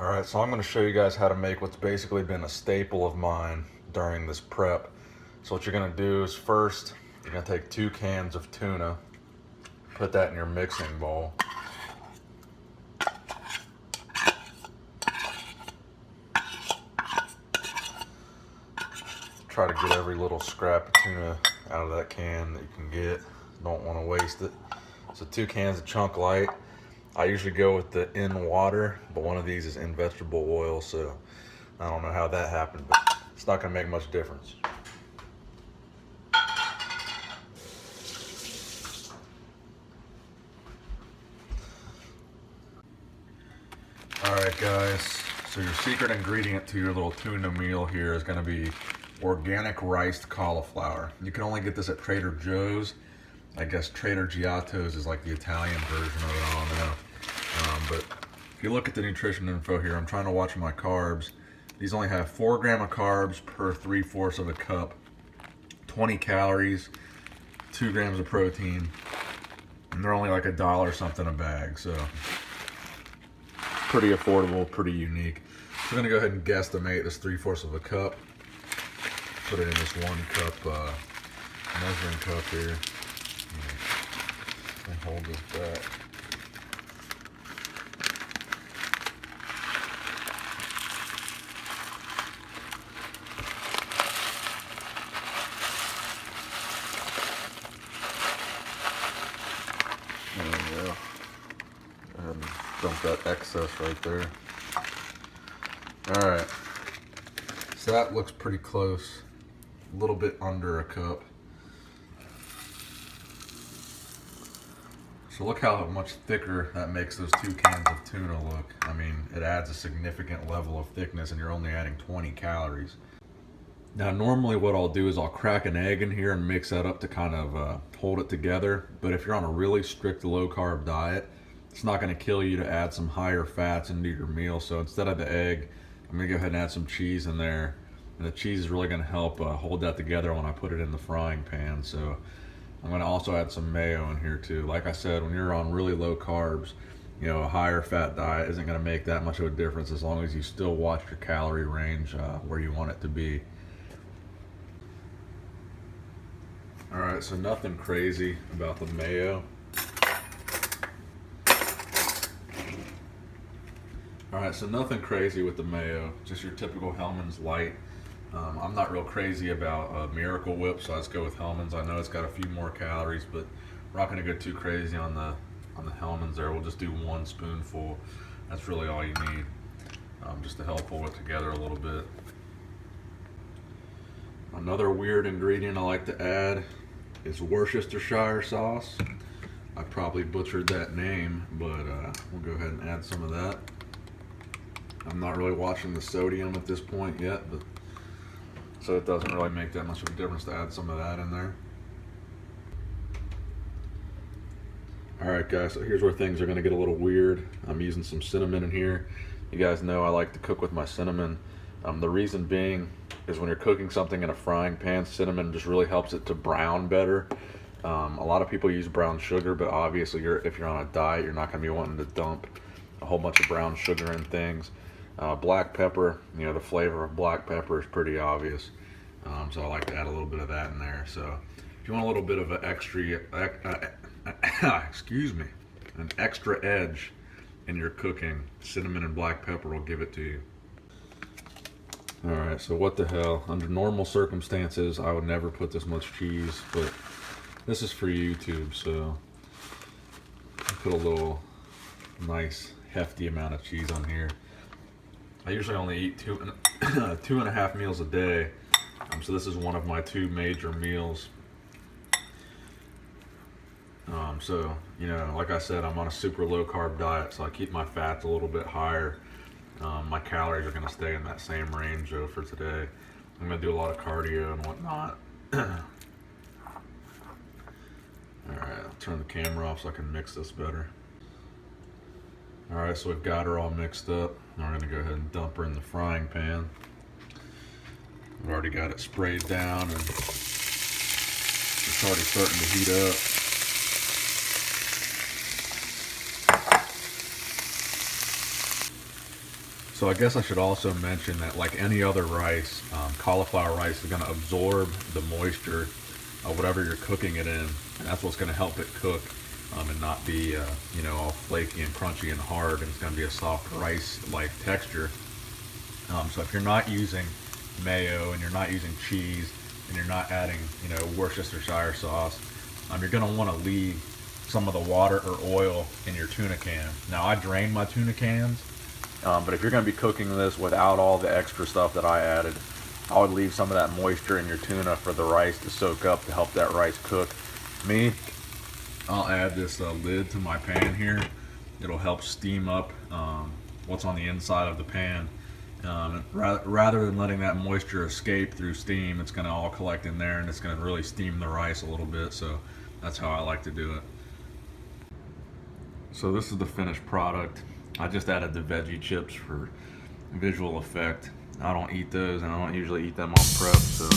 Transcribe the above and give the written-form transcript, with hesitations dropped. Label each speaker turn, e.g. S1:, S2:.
S1: Alright, so I'm going to show you guys how to make what's basically been a staple of mine during this prep. So what you're going to do is first, you're going to take 2 cans of tuna, put that in your mixing bowl. Try to get every little scrap of tuna out of that can that you can get. Don't want to waste it. So 2 cans of Chunk Light. I usually go with the in water, but one of these is in vegetable oil, so I don't know how that happened, but it's not going to make much difference. Alright guys, so your secret ingredient to your little tuna meal here is going to be organic riced cauliflower. You can only get this at Trader Joe's. I guess Trader Giotto's is like the Italian version of it, I don't know. But if you look at the nutrition info here, I'm trying to watch my carbs. These only have 4 grams of carbs per 3/4 of a cup, 20 calories, 2 grams of protein, and they're only like $1 something a bag, so pretty affordable, pretty unique. So I'm gonna go ahead and guesstimate this 3/4 of a cup. Put it in this 1 cup measuring cup here. And hold this back. There we go. Go ahead and dump that excess right there. Alright. So that looks pretty close. A little bit under a cup. So look how much thicker that makes those 2 cans of tuna look. I mean, it adds a significant level of thickness and you're only adding 20 calories. Now normally what I'll do is I'll crack an egg in here and mix that up to kind of hold it together. But if you're on a really strict low carb diet, it's not going to kill you to add some higher fats into your meal. So instead of the egg, I'm going to go ahead and add some cheese in there. And the cheese is really going to help hold that together when I put it in the frying pan. So I'm going to also add some mayo in here too. Like I said, when you're on really low carbs, you know, a higher fat diet isn't going to make that much of a difference as long as you still watch your calorie range where you want it to be. Alright, so nothing crazy about the mayo. Alright, so nothing crazy with the mayo, just your typical Hellmann's Light. I'm not real crazy about Miracle Whip, so let's go with Hellmann's. I know it's got a few more calories, but we're not going to go too crazy on the Hellmann's there. We'll just do 1 spoonful. That's really all you need, just to help pull it together a little bit. Another weird ingredient I like to add is Worcestershire sauce. I probably butchered that name, but we'll go ahead and add some of that. I'm not really watching the sodium at this point yet, but so it doesn't really make that much of a difference to add some of that in there. Alright guys, so here's where things are going to get a little weird. I'm using some cinnamon in here. You guys know I like to cook with my cinnamon. The reason being is when you're cooking something in a frying pan, cinnamon just really helps it to brown better. A lot of people use brown sugar, but obviously if you're on a diet, you're not going to be wanting to dump a whole bunch of brown sugar in things. Black pepper, you know, the flavor of black pepper is pretty obvious. So I like to add a little bit of that in there. So if you want a little bit of an extra, excuse me, an extra edge in your cooking, cinnamon and black pepper will give it to you. Alright, so what the hell, under normal circumstances I would never put this much cheese, but this is for YouTube, so I put a little nice hefty amount of cheese on here. I usually only eat 2.5 meals a day, so this is one of my 2 major meals. So, you know, like I said, I'm on a super low carb diet, so I keep my fats a little bit higher. My calories are going to stay in that same range though for today. I'm going to do a lot of cardio and whatnot. Alright, I'll turn the camera off so I can mix this better. Alright, so we've got her all mixed up. Now we're going to go ahead and dump her in the frying pan. We've already got it sprayed down and it's already starting to heat up. So I guess I should also mention that like any other rice, cauliflower rice is going to absorb the moisture of whatever you're cooking it in, and that's what's going to help it cook and not be you know, all flaky and crunchy and hard, and it's going to be a soft rice-like texture. So if you're not using mayo and you're not using cheese and you're not adding, you know, Worcestershire sauce, you're going to want to leave some of the water or oil in your tuna can. Now I drain my tuna cans, but if you're going to be cooking this without all the extra stuff that I added, I would leave some of that moisture in your tuna for the rice to soak up to help that rice cook. Me, I'll add this lid to my pan here. It'll help steam up what's on the inside of the pan. Rather than letting that moisture escape through steam, it's going to all collect in there and it's going to really steam the rice a little bit. So that's how I like to do it. So this is the finished product. I just added the veggie chips for visual effect. I don't eat those and I don't usually eat them on prep, so